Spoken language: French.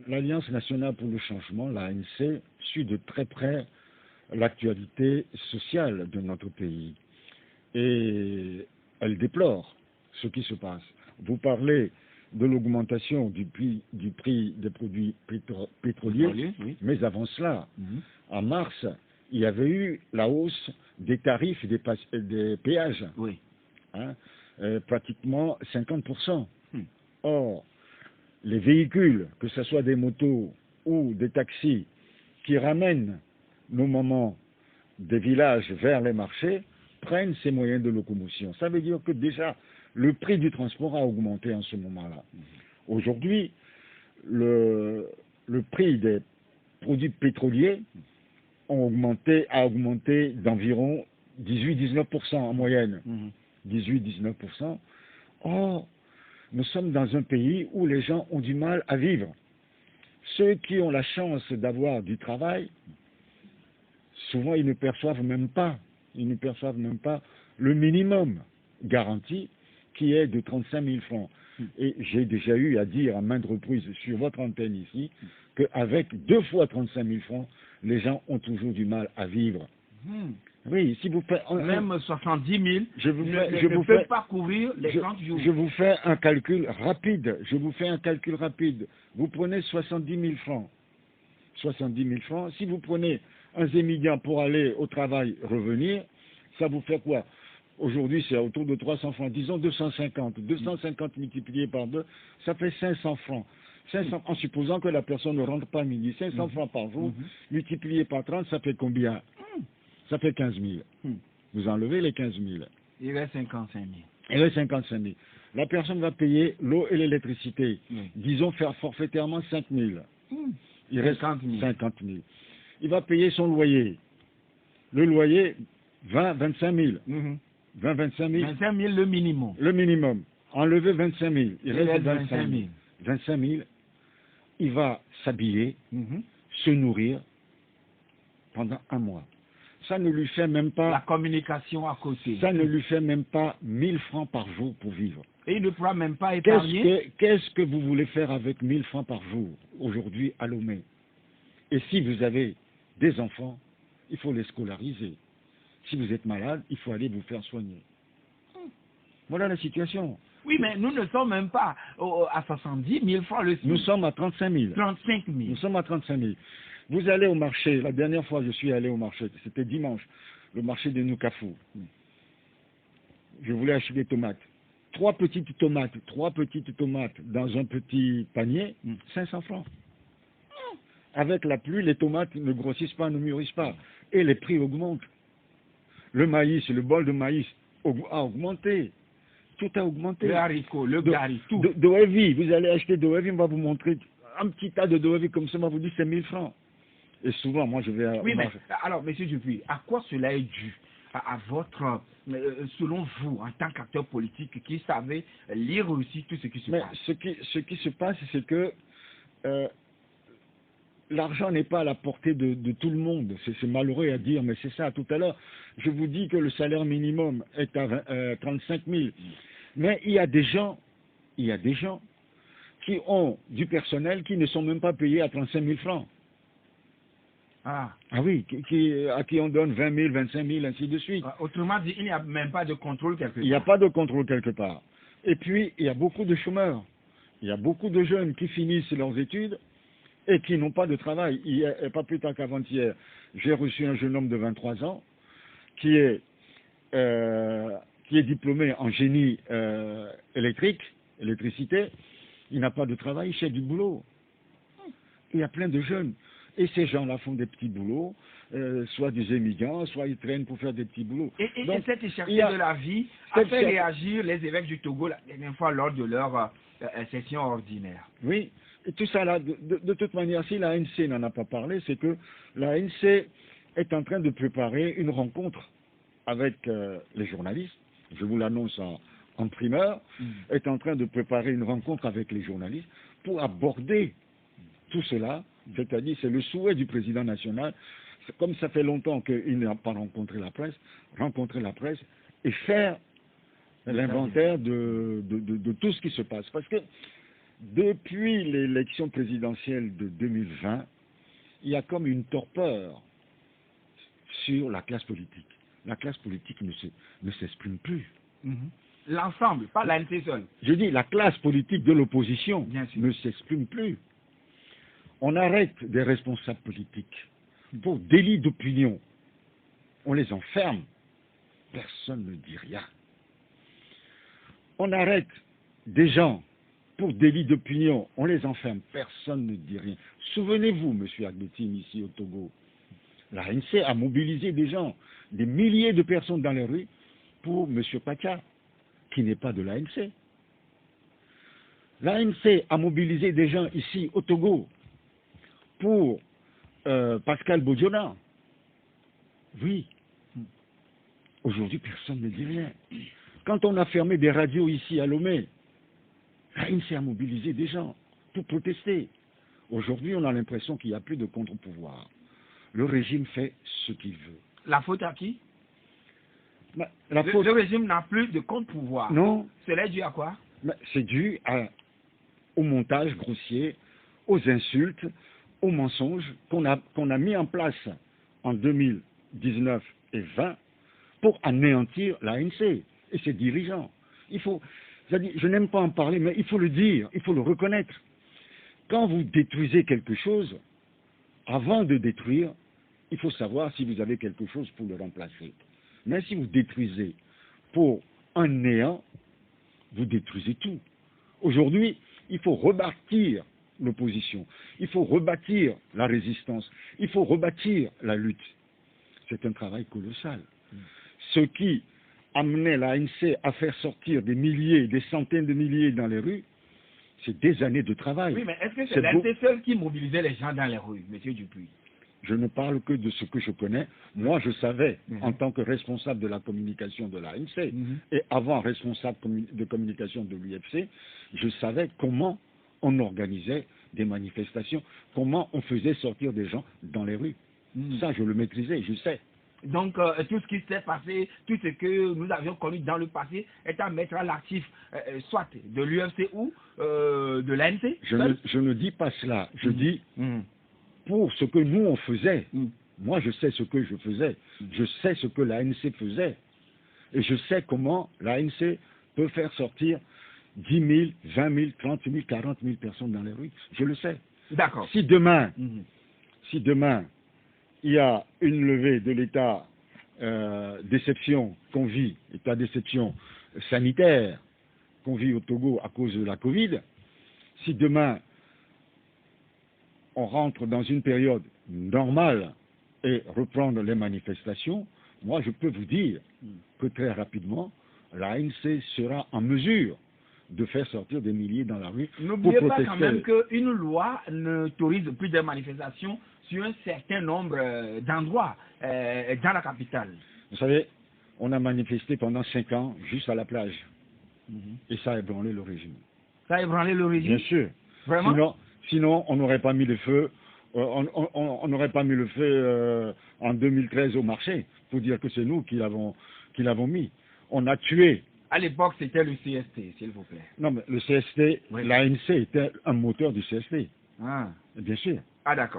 L'Alliance nationale pour le changement, l'ANC, suit de très près l'actualité sociale de notre pays. Et elle déplore ce qui se passe. Vous parlez de l'augmentation du prix des produits pétroliers, oui. mais avant cela, en mars, il y avait eu la hausse des tarifs des péages, Oui. hein, pratiquement 50%. Or, les véhicules, que ce soit des motos ou des taxis, qui ramènent nos mamans des villages vers les marchés, prennent ces moyens de locomotion. Ça veut dire que déjà, le prix du transport a augmenté en ce moment-là. Aujourd'hui, le prix des produits pétroliers a augmenté d'environ 18-19% en moyenne. 18-19%. Or, nous sommes dans un pays où les gens ont du mal à vivre. Ceux qui ont la chance d'avoir du travail, souvent ils ne perçoivent même pas le minimum garanti qui est de 35 000 francs. Et j'ai déjà eu à dire à maintes reprises sur votre antenne ici qu'avec 2 fois 35 000 francs, les gens ont toujours du mal à vivre. Oui, si vous faites... Même 70 000 ne peut pas couvrir les 30 jours. Je vous fais un calcul rapide. Vous prenez 70 000 francs. 70 000 francs. Si vous prenez un zémidian pour aller au travail, revenir, ça vous fait quoi? Aujourd'hui, c'est autour de 300 francs. Disons 250. 250 multiplié par 2, ça fait 500 francs. 500, en supposant que la personne ne rentre pas à midi. 500 francs par jour, multiplié par 30, ça fait combien? Ça fait 15 000. Vous enlevez les 15 000. Il reste 55 000. Il reste 55 000. La personne va payer l'eau et l'électricité. Disons faire forfaitairement 5 000. Il reste 50 000. Il va payer son loyer. Le loyer, 25 000. 25 000. 25 000 le minimum. Le minimum. Enlever 25 000. Il reste 25 000. 25 000. Il va s'habiller, se nourrir pendant un mois. Ça ne lui fait même pas... La communication à côté. Ça ne lui fait même pas 1000 francs par jour pour vivre. Et il ne pourra même pas épargner. Qu'est-ce que vous voulez faire avec 1000 francs par jour, aujourd'hui, à Lomé? Et si vous avez des enfants, il faut les scolariser. Si vous êtes malade, il faut aller vous faire soigner. Voilà la situation. Oui, mais nous ne sommes même pas à 70 000 francs le SMIC. Nous sommes à 35 000. 35 000. Nous sommes à 35 000. Vous allez au marché, la dernière fois je suis allé au marché, c'était dimanche, le marché de Noukafou. Je voulais acheter des tomates. 3 petites tomates dans un petit panier, 500 francs. Avec la pluie, les tomates ne grossissent pas, ne mûrissent pas. Et les prix augmentent. Le maïs, le bol de maïs a augmenté. Tout a augmenté. Le haricot, le gari, tout. Doevi, vous allez acheter Doevi, on va vous montrer un petit tas de Doevi comme ça, on va vous dire c'est 1000 francs. Et souvent, moi, je vais... Oui, mais alors, monsieur Dupuis, à quoi cela est dû à votre, selon vous, en tant qu'acteur politique, qui savait lire aussi tout ce qui se passe? Ce qui se passe, c'est que l'argent n'est pas à la portée de tout le monde. C'est malheureux à dire, mais c'est ça. Tout à l'heure, je vous dis que le salaire minimum est à 35 000. Mais il y a des gens qui ont du personnel qui ne sont même pas payés à 35 000 francs. Ah oui, à qui on donne 20 000, 25 000, ainsi de suite. Autrement dit, il n'y a même pas de contrôle quelque part. Il n'y a pas de contrôle quelque part. Et puis, il y a beaucoup de chômeurs. Il y a beaucoup de jeunes qui finissent leurs études et qui n'ont pas de travail. Pas plus tard qu'avant-hier, j'ai reçu un jeune homme de 23 ans qui est diplômé en génie électricité. Il n'a pas de travail, il cherche du boulot. Il y a plein de jeunes. Et ces gens-là font des petits boulots, soit des émigrants, soit ils traînent pour faire des petits boulots. Donc, cette cherté de la vie a fait réagir les évêques du Togo la dernière fois lors de leur session ordinaire. Oui, et tout ça là, de toute manière, si la ANC n'en a pas parlé, c'est que la ANC est en train de préparer une rencontre avec les journalistes. Je vous l'annonce en primeur, est en train de préparer une rencontre avec les journalistes pour aborder tout cela. C'est-à-dire, c'est le souhait du président national, comme ça fait longtemps qu'il n'a pas rencontré la presse et faire l'inventaire de tout ce qui se passe. Parce que Depuis l'élection présidentielle de 2020, il y a comme une torpeur sur la classe politique. La classe politique ne s'exprime plus. L'ensemble, pas l'ANC seule. Je dis, la classe politique de l'opposition Bien sûr. ne s'exprime plus. On arrête des responsables politiques pour délit d'opinion. On les enferme. Personne ne dit rien. On arrête des gens pour délit d'opinion. On les enferme. Personne ne dit rien. Souvenez-vous, M. Agbetine, ici au Togo, l'ANC a mobilisé des gens, des milliers de personnes dans les rues pour M. Pacha, qui n'est pas de l'ANC. L'ANC a mobilisé des gens ici au Togo pour Pascal Bodjona. Oui. Aujourd'hui, personne ne dit rien. Quand on a fermé des radios ici à Lomé, l'ANC a mobilisé des gens pour protester. Aujourd'hui, on a l'impression qu'il n'y a plus de contre-pouvoir. Le régime fait ce qu'il veut. La faute à qui? Le régime n'a plus de contre-pouvoir. Non. Cela est dû à quoi? C'est dû au montage grossier, aux insultes, aux mensonges qu'on a mis en place en 2019 et 20 pour anéantir l'ANC et ses dirigeants. Je n'aime pas en parler, mais il faut le dire, il faut le reconnaître. Quand vous détruisez quelque chose, avant de détruire, il faut savoir si vous avez quelque chose pour le remplacer. Mais si vous détruisez pour un néant, vous détruisez tout. Aujourd'hui, il faut rebâtir l'opposition, il faut rebâtir la résistance, il faut rebâtir la lutte. C'est un travail colossal. Ce qui amenait l'ANC à faire sortir des milliers, des centaines de milliers dans les rues, c'est des années de travail. Oui, mais est-ce que c'est l'ANC seul qui mobilisait les gens dans les rues, M. Dupuis? Je ne parle que de ce que je connais. Moi, je savais, en tant que responsable de la communication de l'ANC, et avant responsable de communication de l'UFC, je savais comment on organisait des manifestations, comment on faisait sortir des gens dans les rues. Ça, je le maîtrisais, je sais. Donc, tout ce qui s'est passé, tout ce que nous avions connu dans le passé est à mettre à l'actif, soit de l'UFC ou de l'ANC? Je ne dis pas cela. Je dis, pour ce que nous, on faisait, moi, je sais ce que je faisais. Je sais ce que l'ANC faisait. Et je sais comment l'ANC peut faire sortir 10 000, 20 000, 30 000, 40 000 personnes dans les rues. Je le sais. D'accord. Si demain, il y a une levée de l'état d'exception qu'on vit, état d'exception sanitaire qu'on vit au Togo à cause de la Covid, si demain on rentre dans une période normale et reprendre les manifestations, moi je peux vous dire que très rapidement, l'ANC sera en mesure de faire sortir des milliers dans la rue. N'oubliez pas quand même qu'une loi n'autorise plus de manifestations sur un certain nombre d'endroits dans la capitale. Vous savez, on a manifesté pendant 5 ans juste à la plage. Et ça a ébranlé le régime. Ça a ébranlé le régime? Bien sûr. Vraiment? Sinon, on n'aurait pas mis le feu. On n'aurait pas mis le feu en 2013 au marché pour dire que c'est nous qui l'avons mis. On a tué. À l'époque, c'était le CST, s'il vous plaît. Non, mais le CST, oui. L'ANC était un moteur du CST. Ah. Bien sûr. Ah, d'accord.